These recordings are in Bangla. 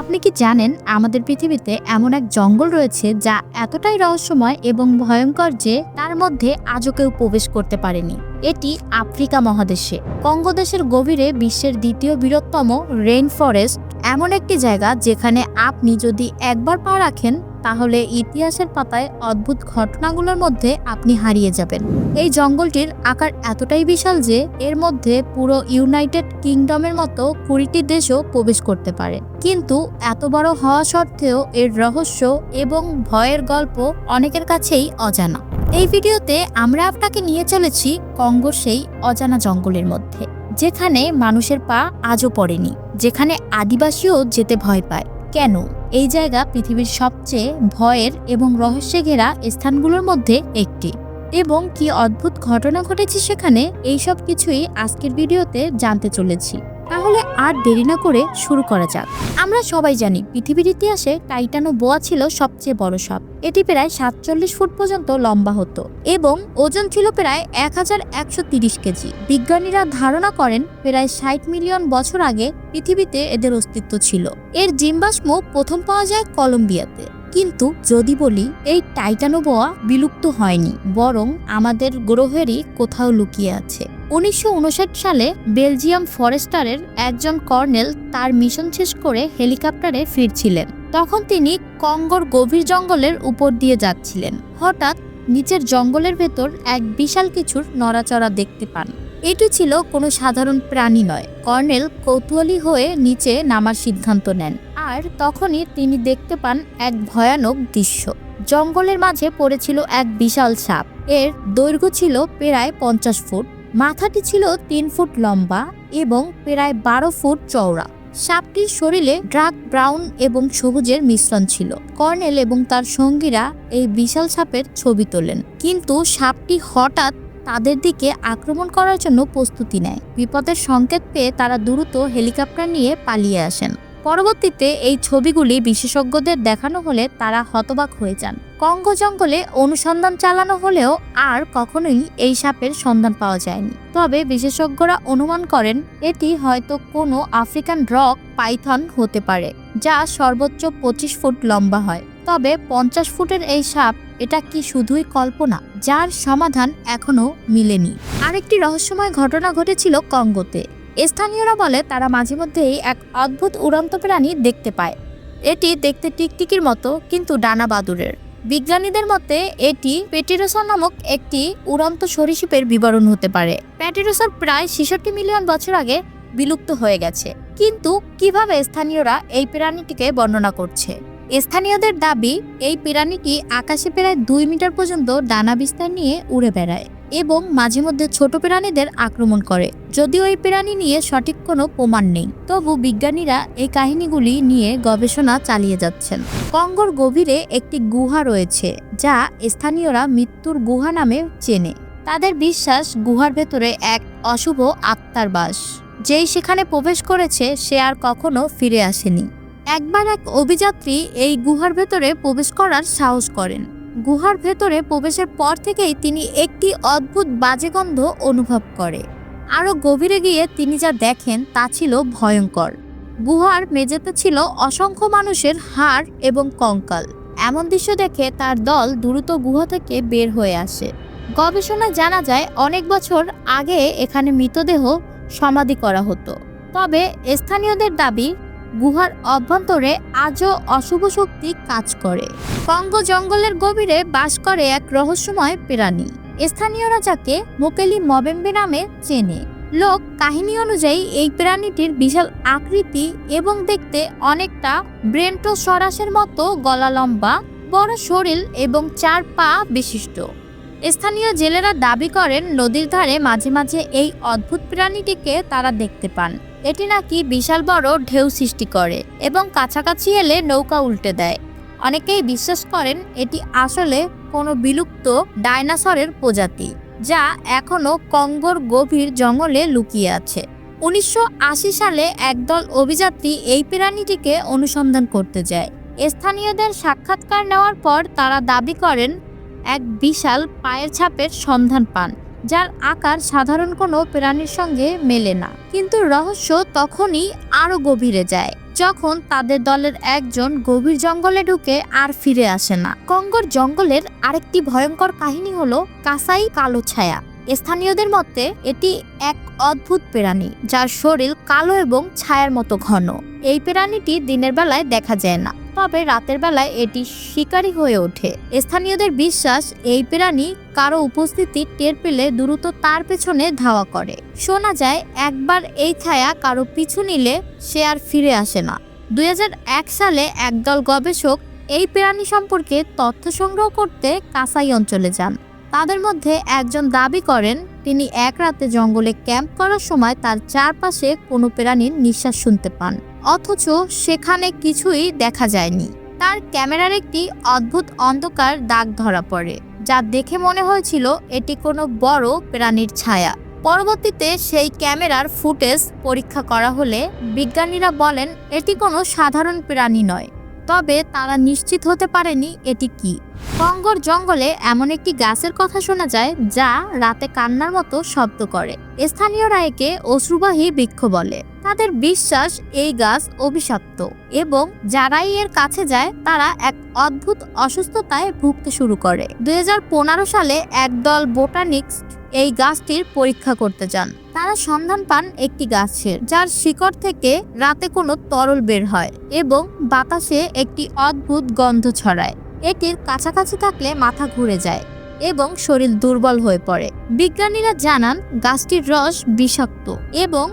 আপনি কি জানেন আমাদের পৃথিবীতে এমন এক জঙ্গল রয়েছে যা এতটাই রহস্যময় এবং ভয়ঙ্কর যে তার মধ্যে আজও কেউ প্রবেশ করতে পারেনি। এটি আফ্রিকা মহাদেশে কঙ্গো দেশের গভীরে বিশ্বের দ্বিতীয় বৃহত্তম রেইন ফরেস্ট, এমন একটি জায়গা যেখানে আপনি যদি একবার পা রাখেন তাহলে ইতিহাসের পাতায় অদ্ভুত ঘটনাগুলোর মধ্যে আপনি হারিয়ে যাবেন। এই জঙ্গলটির আকার এতটাই বিশাল যে এর মধ্যে পুরো ইউনাইটেড কিংডমের মতো 20টি দেশও প্রবেশ করতে পারে। কিন্তু এত বড় হওয়া সত্ত্বেও এর রহস্য এবং ভয়ের গল্প অনেকের কাছেই অজানা। এই ভিডিওতে আমরা আপনাকে নিয়ে চলেছি কঙ্গোর সেই অজানা জঙ্গলের মধ্যে, যেখানে মানুষের পা আজও পড়েনি, যেখানে আদিবাসীও যেতে ভয় পায়। কেন এই জায়গা পৃথিবীর সবচেয়ে ভয়ের এবং রহস্যে ঘেরা স্থানগুলোর মধ্যে একটি, এবং কি অদ্ভুত ঘটনা ঘটেছে সেখানে, এইসব কিছুই আজকের ভিডিওতে জানতে চলেছি। তাহলে আর দেরি না করে শুরু করা যাক। আমরা সবাই জানি পৃথিবীর ইতিহাসে টাইটানোবোয়া ছিল সবচেয়ে বড় সাপ। এটি প্রায় 47 ফুট পর্যন্ত লম্বা হতো এবং ওজন ছিল প্রায় 1130 কেজি। বিজ্ঞানীরা ধারণা করেন প্রায় 60 মিলিয়ন বছর আগে পৃথিবীতে এদের অস্তিত্ব ছিল। এর জিমবাস্ম প্রথম পাওয়া যায় কলম্বিয়াতে। কিন্তু যদি বলি এই টাইটানোবোয়া বিলুপ্ত হয়নি, বরং আমাদের গ্রহেরই কোথাও লুকিয়ে আছে। 1959 সালে বেলজিয়াম ফরেস্টারের একজন কর্নেল তার মিশন শেষ করে হেলিকপ্টারে ফিরছিলেন। তখন তিনি কঙ্গোর গভীর জঙ্গলের উপর দিয়ে যাচ্ছিলেন। হঠাৎ নিচের জঙ্গলের ভেতর এক বিশাল কিছুর নড়াচড়া দেখতে পান। এটি ছিল কোনো সাধারণ প্রাণী নয়। কর্নেল কৌতূহলী হয়ে নিচে নামার সিদ্ধান্ত নেন, আর তখনই তিনি দেখতে পান এক ভয়ানক দৃশ্য। জঙ্গলের মাঝে পড়েছিল এক বিশাল সাপ। এর দৈর্ঘ্য ছিল প্রায় 50 ফুট, মাথাটি ছিল 3 ফুট লম্বা এবং প্রায় 12 ফুট চওড়া। সাপটির শরীরে ডার্ক ব্রাউন এবং সবুজের মিশ্রণ ছিল। কর্নেল এবং তার সঙ্গীরা এই বিশাল সাপের ছবি তোলেন, কিন্তু সাপটি হঠাৎ তাদের দিকে আক্রমণ করার জন্য প্রস্তুতি নেয়। বিপদের সংকেত পেয়ে তারা দ্রুত হেলিকপ্টার নিয়ে পালিয়ে আসেন। পরবর্তীতে এই ছবিগুলি বিশেষজ্ঞদের দেখানো হলে তারা হতবাক হয়ে যান। কঙ্গো জঙ্গলে অনুসন্ধান চালানো হলেও আর কখনোই এই সাপের সন্ধান পাওয়া যায়নি। তবে বিশেষজ্ঞরা অনুমান করেন এটি হয়তো কোনো আফ্রিকান রক পাইথন হতে পারে, যা সর্বোচ্চ 25 ফুট লম্বা হয়। তবে 50 ফুটের এই সাপ, এটা কি শুধুই কল্পনা, যার সমাধান এখনো মিলেনি? আরেকটি রহস্যময় ঘটনা ঘটেছিল কঙ্গোতে। স্থানীয়রা বলে তারা মাঝে মধ্যেই এক অদ্ভুত উড়ন্ত প্রাণী দেখতে পায়। এটি দেখতে টিকটিকির মতো, কিন্তু ডানা বাদুড়ের। বিজ্ঞানীদের মতে এটি প্যাটিরোসর নামক একটি উড়ন্ত সরীসৃপের বিবরণ হতে পারে। প্যাটিরোসর প্রায় 66 মিলিয়ন বছর আগে বিলুপ্ত হয়ে গেছে। কিন্তু কিভাবে স্থানীয়রা এই প্রাণীটিকে বর্ণনা করছে? স্থানীয়দের দাবি এই প্রাণীটি আকাশে প্রায় 2 মিটার পর্যন্ত ডানা বিস্তার নিয়ে উড়ে বেড়ায় এবং মাঝে মধ্যে ছোট প্রাণীদের আক্রমণ করে। যদিও এই প্রাণী নিয়ে সঠিক কোনো প্রমাণ নেই, তবু বিজ্ঞানীরা এই কাহিনীগুলি নিয়ে গবেষণা চালিয়ে যাচ্ছেন। কঙ্গোর গভীরে একটি গুহা রয়েছে যা স্থানীয়রা মৃত্যুর গুহা নামে চেনে। তাদের বিশ্বাস গুহার ভেতরে এক অশুভ আত্মার বাস। যেই সেখানে প্রবেশ করেছে সে আর কখনো ফিরে আসেনি। একবার এক অভিযাত্রী এই গুহার ভেতরে প্রবেশ করার সাহস করেন। গুহার ভেতরে প্রবেশের পর থেকেই তিনি একটি অদ্ভুত বাজে গন্ধ অনুভব করে। আরও গভীরে গিয়ে তিনি যা দেখেন তা ছিল ভয়ঙ্কর। গুহার মেঝেতে ছিল অসংখ্য মানুষের হাড় এবং কঙ্কাল। এমন দৃশ্য দেখে তার দল দ্রুত গুহা থেকে বের হয়ে আসে। গবেষণায় জানা যায় অনেক বছর আগে এখানে মৃতদেহ সমাধি করা হতো। তবে স্থানীয়দের দাবি গুহার অভ্যন্তরে আজও অশুভ শক্তি কাজ করে। কঙ্গো জঙ্গলের গভীরে বাস করে এক রহস্যময় প্রাণী। স্থানীয়রা যাকে মোকেলি মবেম্বে নামে চেনে। লোক কাহিনী অনুযায়ী এই প্রাণীটির বিশাল আকৃতি এবং দেখতে অনেকটা ব্রেন্টোসরাসের মতো, গলা লম্বা, বড় শরীর এবং 4 পা বিশিষ্ট। স্থানীয় জেলেরা দাবি করেন নদীর ধারে মাঝে মাঝে এই অদ্ভুত প্রাণীটিকে তারা দেখতে পান। এটি নাকি বিশাল বড় ঢেউ সৃষ্টি করে এবং কাছাকাছি এলে নৌকা উল্টে দেয়। অনেকেই বিশ্বাস করেন এটি আসলে কোনো বিলুপ্ত ডাইনোসরের প্রজাতি, যা এখনো কঙ্গোর গভীর জঙ্গলে লুকিয়ে আছে। 1980 সালে একদল অভিযাত্রী এই প্রাণীটিকে অনুসন্ধান করতে যায়। স্থানীয়দের সাক্ষাৎকার নেওয়ার পর তারা দাবি করেন এক বিশাল পায়ের ছাপের সন্ধান পান, যার আকার সাধারণ কোনো প্রাণীর সঙ্গে মেলে না। কিন্তু রহস্য তখনই আরো গভীরে যায়। যখন তাদের দলের একজন গভীর জঙ্গলে ঢুকে আর ফিরে আসে না। কঙ্গোর জঙ্গলের আরেকটি ভয়ঙ্কর কাহিনী হলো কাসাই কালো ছায়া। স্থানীয়দের মতে এটি এক অদ্ভুত প্রাণী যার শরীর কালো এবং ছায়ার মতো ঘন। এই প্রাণীটি দিনের বেলায় দেখা যায় না, তবে রাতের বেলায় এটি শিকারী হয়ে ওঠে। স্থানীয়দের বিশ্বাস এই প্রাণী কারো উপস্থিতি টের পেলে দ্রুত তার পেছনে ধাওয়া করে। শোনা যায় একবার এই ছায়া কারো পিছু নিলে সে আর ফিরে আসে না। 2001 সালে একদল গবেষক এই প্রাণী সম্পর্কে তথ্য সংগ্রহ করতে কাসাই অঞ্চলে যান। তাদের মধ্যে একজন দাবি করেন তিনি এক রাতে জঙ্গলে ক্যাম্প করার সময় তার চারপাশে কোনো প্রাণীর নিঃশ্বাস শুনতে পান, অথচ সেখানে কিছুই দেখা যায়নি। তার ক্যামেরার একটি অদ্ভুত অন্ধকার দাগ ধরা পড়ে, যা দেখে মনে হয়েছিল এটি কোনো বড় প্রাণীর ছায়া। পরবর্তীতে সেই ক্যামেরার ফুটেজ পরীক্ষা করা হলে বিজ্ঞানীরা বলেন এটি কোনো সাধারণ প্রাণী নয়, তবে তারা নিশ্চিত হতে পারেনি এটি কি। কঙ্গোর জঙ্গলে এমন একটি গাছের কথা শোনা যায় যা রাতে কান্নার মতো শব্দ করে। স্থানীয়রা একে অশ্রুবাহী বৃক্ষ বলে। তাদের বিশ্বাস এই গাছ অভিশপ্ত এবং যারাই এর কাছে যায় তারা এক অদ্ভুত অসুস্থতায় ভুগতে শুরু করে। 2015 সালে একদল বোটানিস্ট এই গাছটির পরীক্ষা করতে যান। তারা সন্ধান পান একটি গাছের যার শিকড় থেকে রাতে কোনো তরল বের হয় এবং বাতাসে একটি অদ্ভুত গন্ধ ছড়ায়। এটির কাছাকাছি থাকলে মাথা ঘুরে যায় এবং শরীর দুর্বল হয়ে পড়ে। বিজ্ঞানীরা জানান গাছটির রস বিষাক্ত এবং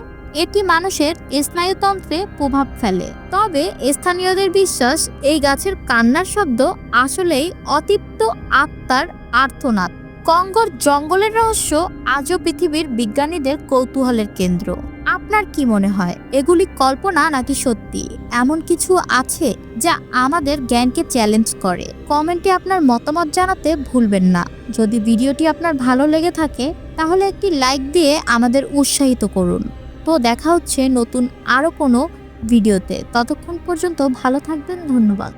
এটি মানুষের স্নায়ুতন্ত্রে প্রভাব ফেলে। তবে স্থানীয়দের বিশ্বাস এই গাছের কান্নার শব্দ আসলেই অতৃপ্ত আত্মার আর্তনাদ। কঙ্গোর জঙ্গলের রহস্য আজও পৃথিবীর বিজ্ঞানীদের কৌতূহলের কেন্দ্র। আপনার কি মনে হয় এগুলি কল্পনা নাকি সত্যি? এমন কিছু আছে যা আমাদের জ্ঞানকে চ্যালেঞ্জ করে? কমেন্টে আপনার মতামত জানাতে ভুলবেন না। যদি ভিডিওটি আপনার ভালো লেগে থাকে তাহলে একটি লাইক দিয়ে আমাদের উৎসাহিত করুন। তো দেখা হচ্ছে নতুন আরো কোনো ভিডিওতে। ততক্ষণ পর্যন্ত ভালো থাকবেন। ধন্যবাদ।